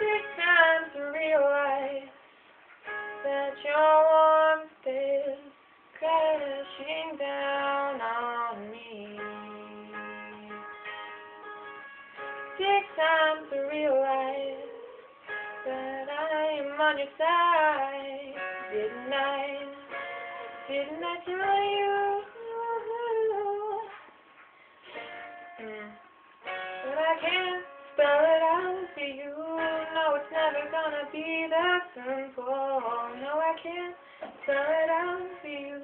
Take time to realize that your warmth is crashing down on me. Take time to realize that I am on your side. Didn't I? Didn't I tell you? But I can't spell it out for you. No, it's never gonna be that simple. No, I can't spell it out for you.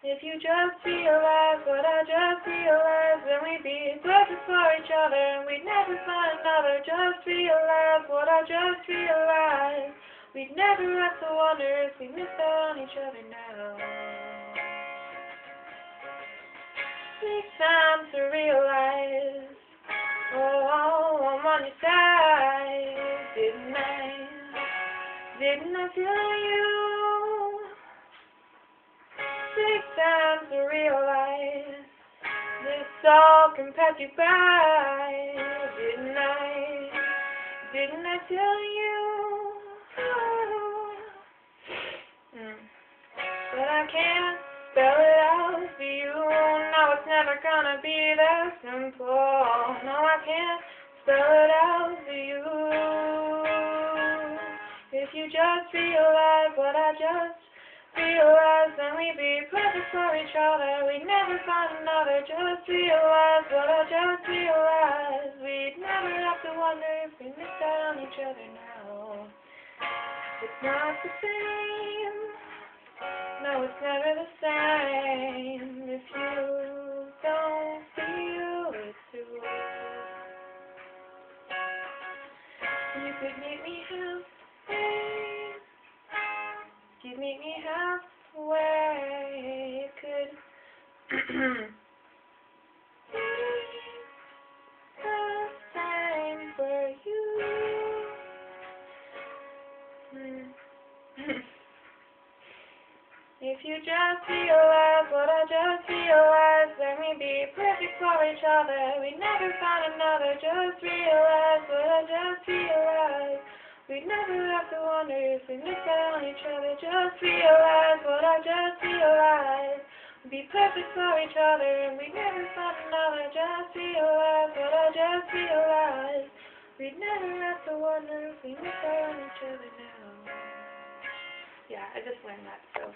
If you just realize what I just realized, then we'd be perfect for each other and we'd never find another. Just realize what I just realized. We'd never have to wonder if we missed out on each other now. Take time to realize, oh, I'm on your side. Didn't I tell you? Take time to realize this all can pass you by. Didn't I tell you? But I can't spell it out for you. No, it's never gonna be that simple. No, I can't spell it out for you. If you just realize what I just realized, then we'd be perfect for each other. We'd never find another. Just realize what I just realized. We'd never have to wonder if we missed out on each other now. It's not the same. No, it's never the same if you don't feel it too. You could meet me halfway. You'd meet me halfway. It could be the same for you. If you just realize what I just realized, then we'd be perfect for each other. We'd never find another. Just realize what I just realized. We'd never have to wonder if we missed out on each other. Just realize what I just realized. We'd be perfect for each other and we'd never find another. Just realize what I just realized. We'd never have to wonder if we missed out on each other now. Yeah, I just learned that, so...